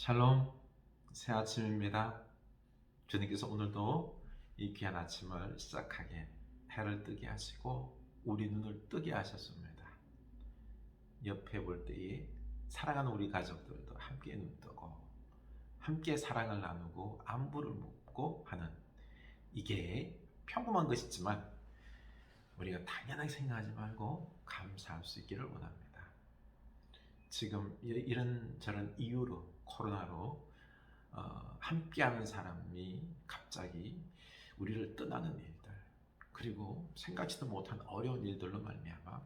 샬롬, 새 아침입니다. 주님께서 오늘도 이 귀한 아침을 시작하게 해를 뜨게 하시고 우리 눈을 뜨게 하셨습니다. 옆에 볼 때에 사랑하는 우리 가족들도 함께 눈 뜨고 함께 사랑을 나누고 안부를 묻고 하는, 이게 평범한 것이지만 우리가 당연하게 생각하지 말고 감사할 수 있기를 원합니다. 지금 이런저런 이유로, 코로나로 함께하는 사람이 갑자기 우리를 떠나는 일들, 그리고 생각지도 못한 어려운 일들로 말미암아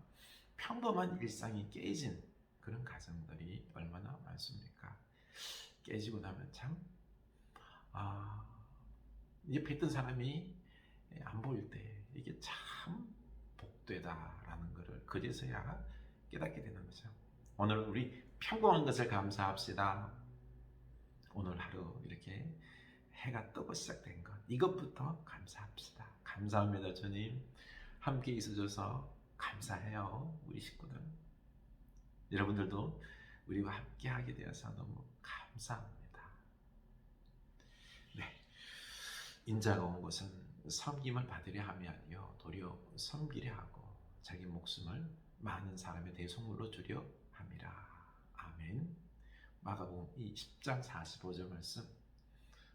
평범한 일상이 깨진 그런 가정들이 얼마나 많습니까? 깨지고 나면 참, 옆에 있던 사람이 안 보일 때 이게 참 복되다라는 것을 그제서야 깨닫게 되는 거죠. 오늘 우리 평범한 것을 감사합시다. 오늘 하루 이렇게 해가 뜨고 시작된 것, 이것부터 감사합시다. 감사합니다. 주님 함께 있어줘서 감사해요. 우리 식구들, 여러분들도 우리와 함께 하게 되어서 너무 감사합니다. 네, 인자가 온 것은 섬김을 받으려 함이 아니요 도리어 섬기려 하고 자기 목숨을 많은 사람의 대속물로 주려 함이라. 아멘. 마가복음 이 10장 45절 말씀,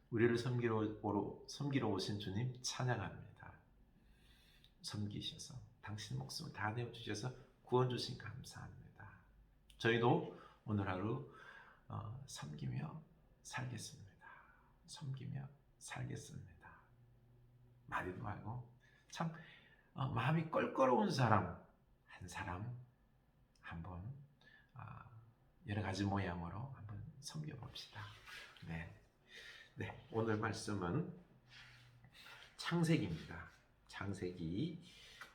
우리를 섬기러 오신 주님 찬양합니다. 섬기셔서 당신 목숨을 다 내어주셔서 구원 주신 감사합니다. 저희도 오늘 하루 섬기며 살겠습니다. 섬기며 살겠습니다. 말이도 말고 참 마음이 껄끄러운 사람 한 사람 한번 여러 가지 모양으로 한번 섬겨봅시다. 네, 오늘 말씀은 창세기입니다. 창세기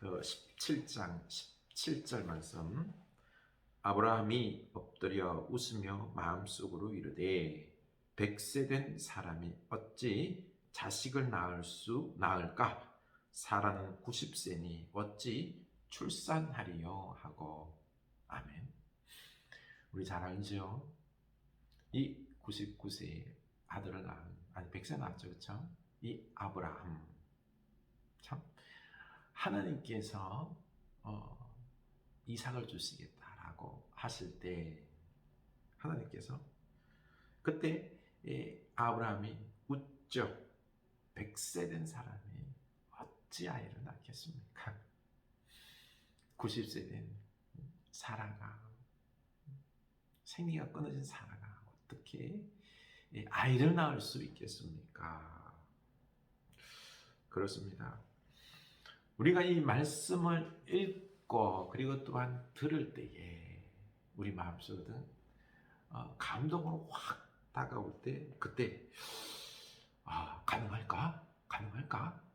17장 17절 말씀. 아브라함이 엎드려 웃으며 마음속으로 이르되 100세 된 사람이 어찌 자식을 낳을까? 사라는 90세니 어찌 출산하리요? 하고. 아멘. 우리 잘 알죠? 이 99세 아들을 낳은, 100세 낳았죠, 그렇죠? 이 아브라함, 참 하나님께서 이삭을 주시겠다라고 하실 때, 하나님께서 그때 아브라함이 웃죠. 100세 된 사람이 어찌 아이를 낳겠습니까? 90세 된 사라가, 생리가 끊어진 사라가 어떻게 아이를 낳을 수 있겠습니까? 그렇습니다. 우리가 이 말씀을 읽고 그리고 또한 들을 때에 우리 마음속은 감동으로 확 다가올 때, 그때 가능할까?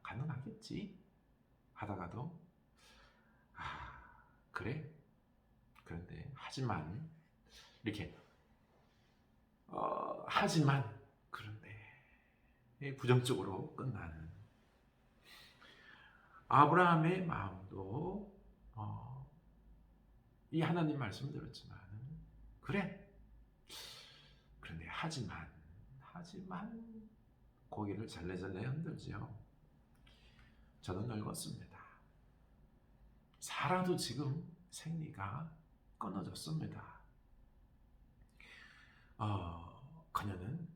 가능하겠지? 하다가도 그래? 그런데 하지만 이렇게 하지만 그런데 부정적으로 끝나는 아브라함의 마음도 이 하나님 말씀 들었지만 그래, 그런데 하지만 고개를 잘래잘래 흔들죠. 저는 늙었습니다. 사라도 지금 생리가 끊어졌습니다. 그녀는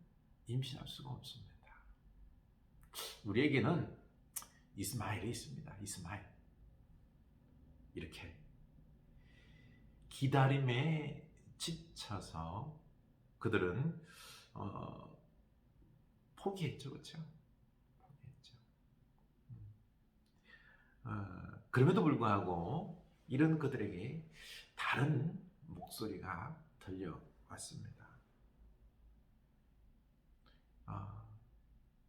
임신할 수가 없습니다. 우리에게는 이스마엘이 있습니다. 이스마엘. 이렇게 기다림에 지쳐서 그들은 포기했죠, 그렇죠? 포기했죠. 그럼에도 불구하고 이런 그들에게 다른 목소리가 들려왔습니다.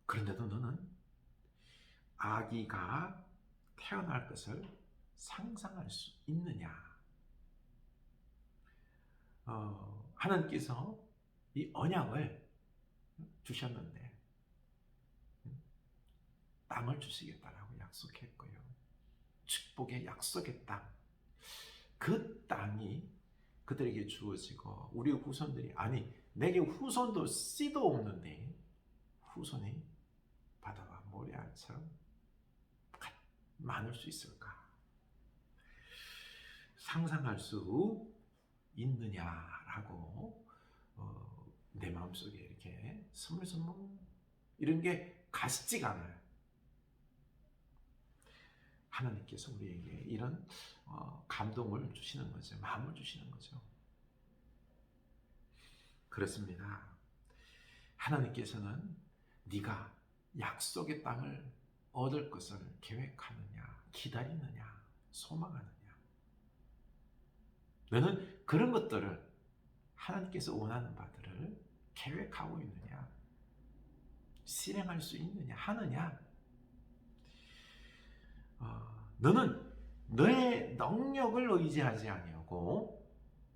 그런데도 너는 아기가 태어날 것을 상상할 수 있느냐? 하나님께서 이 언약을 주셨는데 땅을 주시겠다라고 약속했고요. 축복의 약속의 땅, 그 땅이 그들에게 주어지고 우리 후손들이, 아니 내게 후손도 씨도 없는데 후손이 바다와 모래알처럼 많을 수 있을까? 상상할 수 있느냐라고 내 마음속에 이렇게 스물스물 이런 게 가시지가 않아요. 하나님께서 우리에게 이런 감동을 주시는 거죠. 마음을 주시는 거죠. 그렇습니다. 하나님께서는 네가 약속의 땅을 얻을 것을 계획하느냐, 기다리느냐, 소망하느냐. 너는 그런 것들을 하나님께서 원하는 바들을 계획하고 있느냐, 실행할 수 있느냐, 하느냐. 너는 너의 능력을 의지하지 아니하고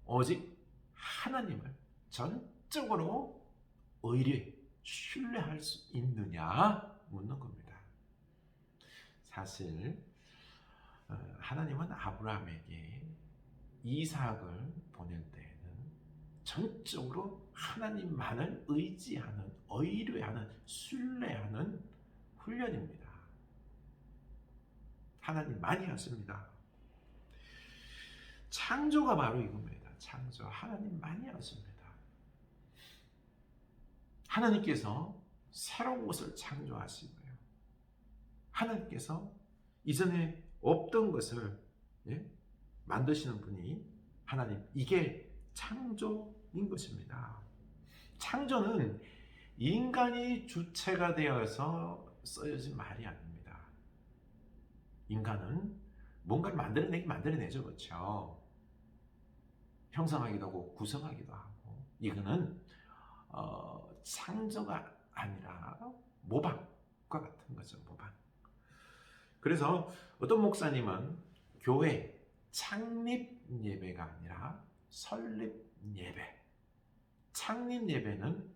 오직 하나님을 전적으로 신뢰할 수 있느냐 묻는 겁니다. 사실 하나님은 아브라함에게 이삭을 보낼 때에는 전적으로 하나님만을 의지하는, 의뢰하는, 신뢰하는 훈련입니다. 하나님만이었습니다. 창조가 바로 이겁니다. 창조, 하나님만이었습니다. 하나님께서 새로운 것을 창조하시고요. 하나님께서 이전에 없던 것을 만드시는 분이 하나님, 이게 창조인 것입니다. 창조는 인간이 주체가 되어서 쓰여진 말이 아닙니다. 인간은 뭔가를 만들어내죠. 그렇죠? 형성하기도 하고 구성하기도 하고. 이거는 창조가 아니라 모방과 같은 거죠. 모방. 그래서 어떤 목사님은 교회 창립 예배가 아니라 설립 예배. 창립 예배는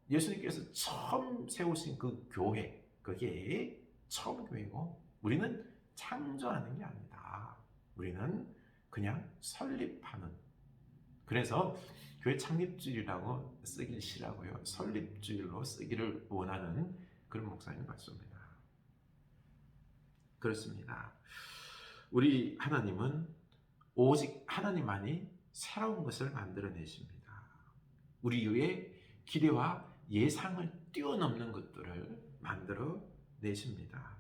예수님께서 처음 세우신 그 교회, 그게 처음 교회고, 우리는 창조하는 게 아니다. 우리는 그냥 설립하는. 그래서 교회 창립주일이라고 쓰기 싫어하고요, 설립주일로 쓰기를 원하는 그런 목사님 같습니다. 그렇습니다. 우리 하나님은 오직 하나님만이 새로운 것을 만들어내십니다. 우리 위에 기대와 예상을 뛰어넘는 것들을 만들어내십니다.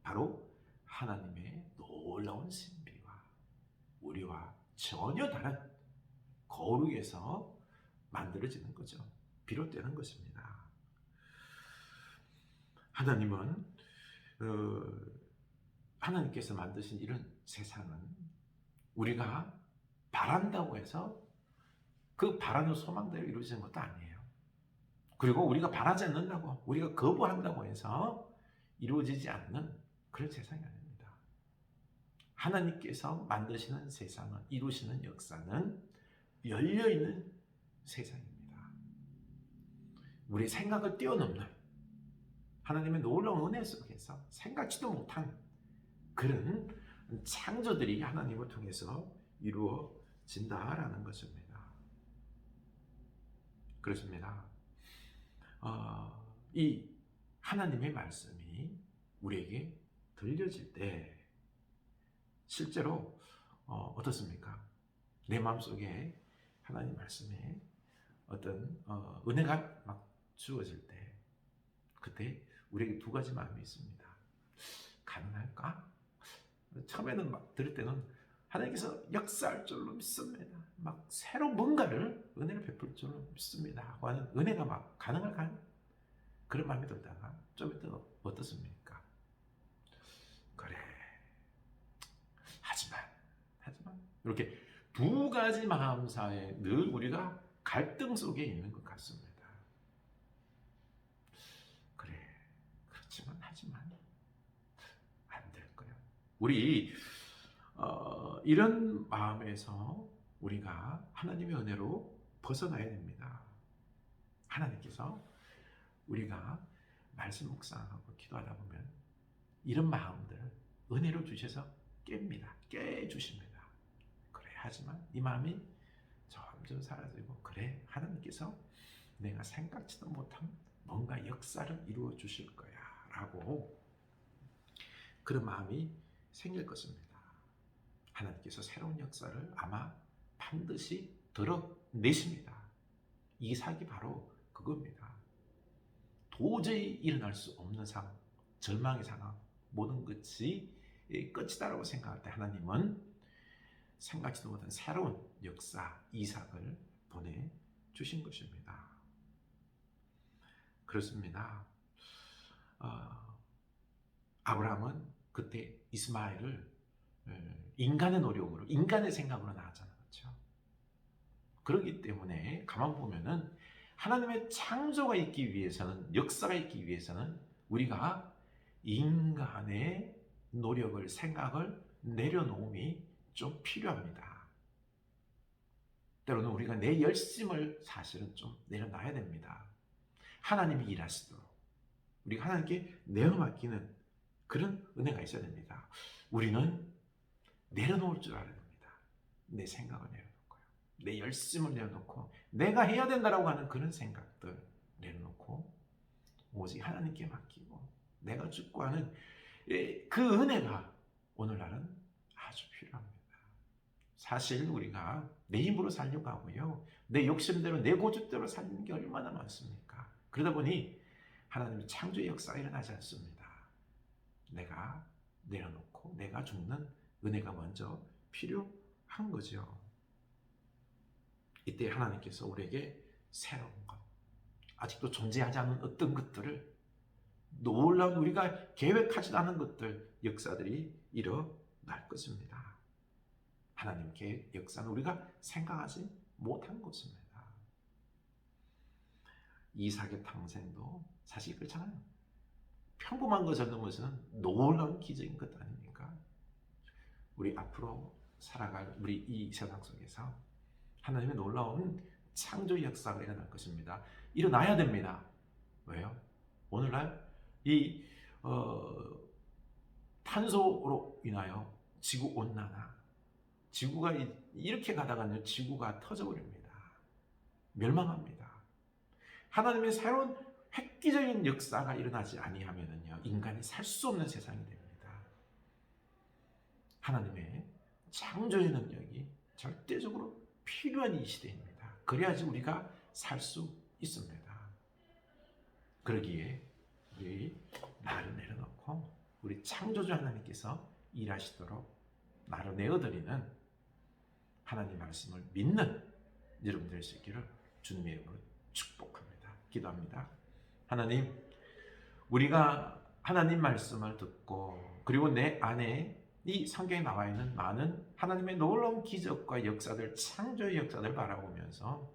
바로 하나님의 놀라운 신비와 우리와 전혀 다른 거룩에서 만들어지는 거죠. 비롯되는 것입니다. 하나님은 하나님께서 만드신 이런 세상은 우리가 바란다고 해서 그 바라는 소망대로 이루어지는 것도 아니에요. 그리고 우리가 바라지 않는다고, 우리가 거부한다고 해서 이루어지지 않는 그런 세상이 아닙니다. 하나님께서 만드시는 세상은, 이루시는 역사는 열려있는 세상입니다. 우리 생각을 뛰어넘는 하나님의 놀라운 은혜 속에서 생각지도 못한 그런 창조들이 하나님을 통해서 이루어진다라는 것입니다. 그렇습니다. 이 하나님의 말씀이 우리에게 들려질 때 실제로 어떻습니까? 내 마음속에 하나님 말씀에 어떤 은혜가 막 주어질 때, 그때 우리에게 두 가지 마음이 있습니다. 가능할까? 처음에는 막 들을 때는 하나님께서 역사할 줄로 믿습니다. 막 새로 뭔가를 은혜를 베풀 줄로 믿습니다. 하는 은혜가 막 가능할까? 그런 마음이 들다가 좀 이따 어떻습니까? 그래. 하지만 이렇게 두 가지 마음사에 늘 우리가 갈등 속에 있는 것 같습니다. 그래. 하지만 안 될 거야. 우리 이런 마음에서 우리가 하나님의 은혜로 벗어나야 됩니다. 하나님께서 우리가 말씀 묵상하고 기도하다 보면 이런 마음들 은혜로 주셔서 깨주십니다. 그래. 하지만 이 마음이 점점 사라지고, 그래, 하나님께서 내가 생각지도 못한 뭔가 역사를 이루어 주실 거야 라고 그런 마음이 생길 것입니다. 하나님께서 새로운 역사를 아마 반드시 드러내십니다. 이삭이 바로 그겁니다. 도저히 일어날 수 없는 상황, 절망의 상황, 모든 것이 끝이다라고 생각할 때 하나님은 생각지도 못한 새로운 역사, 이삭을 보내주신 것입니다. 그렇습니다. 아브라함은 그때 이스마엘을 인간의 노력으로, 인간의 생각으로 낳았잖아요. 그렇죠? 그렇기 때문에 가만 보면은 하나님의 창조가 있기 위해서는, 역사가 있기 위해서는 우리가 인간의 노력을, 생각을 내려놓음이 좀 필요합니다. 때로는 우리가 내 열심을 사실은 좀 내려놔야 됩니다. 하나님이 일하시도록 우리가 하나님께 내어 맡기는 그런 은혜가 있어야 됩니다. 우리는 내려놓을 줄 알아야 됩니다. 내 생각을 내려놓고요. 내 열심을 내려놓고 내가 해야 된다라고 하는 그런 생각들 내려놓고 오직 하나님께 맡기고 내가 죽고하는 그 은혜가 오늘날은 아주 필요합니다. 사실 우리가 내 힘으로 살려고 하고요. 내 욕심대로 내 고집대로 살리는 게 얼마나 많습니까? 그러다 보니 하나님의 창조의 역사가 일어나지 않습니다. 내가 내려놓고 내가 죽는 은혜가 먼저 필요한 거죠. 이때 하나님께서 우리에게 새로운 것, 아직도 존재하지 않은 어떤 것들을, 놀라운 우리가 계획하지 않은 것들, 역사들이 일어날 것입니다. 하나님 계획, 역사는 우리가 생각하지 못한 것입니다. 이삭의 탄생도 사실 그렇잖아요. 평범한 것을 넘어서는 놀라운 기적인 것 아닙니까? 우리 앞으로 살아갈 우리 이 세상 속에서 하나님의 놀라운 창조 역사가 일어날 것입니다. 일어나야 됩니다. 왜요? 오늘날 이 탄소로 인하여 지구 온난화, 지구가 이렇게 가다가는 지구가 터져버립니다. 멸망합니다. 하나님의 새로운 획기적인 역사가 일어나지 아니하면요, 인간이 살 수 없는 세상이 됩니다. 하나님의 창조의 능력이 절대적으로 필요한 이 시대입니다. 그래야지 우리가 살 수 있습니다. 그러기에 우리 나를 내려놓고 우리 창조주 하나님께서 일하시도록 나를 내어드리는 하나님 말씀을 믿는 여러분 될 수 있기를 주님의 이름으로 축복합니다. 기도합니다. 하나님, 우리가 하나님 말씀을 듣고 그리고 내 안에 이 성경에 나와 있는 많은 하나님의 놀라운 기적과 역사들, 창조의 역사들 바라보면서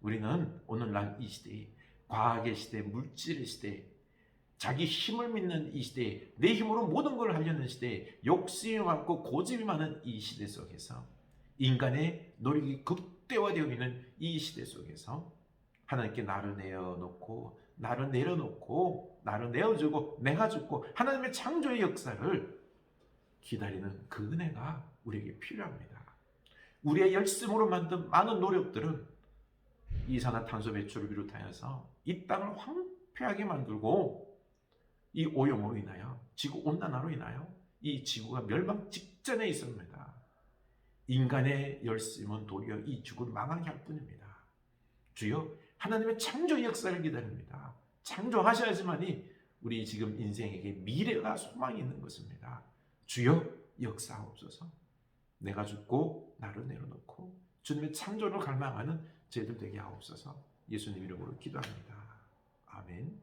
우리는 오늘날 이 시대에, 과학의 시대, 물질의 시대, 자기 힘을 믿는 이 시대에, 내 힘으로 모든 걸 하려는 시대에, 욕심이 많고 고집이 많은 이 시대 속에서, 인간의 노력이 극대화되어 있는 이 시대 속에서 하나님께 나를 내어놓고 나를 내려놓고 나를 내어주고 내가 죽고 하나님의 창조의 역사를 기다리는 그 은혜가 우리에게 필요합니다. 우리의 열심으로 만든 많은 노력들은 이산화탄소 배출을 비롯하여서 이 땅을 황폐하게 만들고 이 오염으로 인하여, 지구온난화로 인하여 이 지구가 멸망 직전에 있습니다. 인간의 열심은 도리어 이 지구를 망하게 할 뿐입니다. 주여, 하나님의 창조 역사를 기다립니다. 창조하셔야지만이 우리 지금 인생에게 미래가 소망이 있는 것입니다. 주여, 역사하옵소서. 내가 죽고 나를 내려놓고 주님의 창조를 갈망하는 저희들 되게 하옵소서. 예수님 이름으로 기도합니다. 아멘.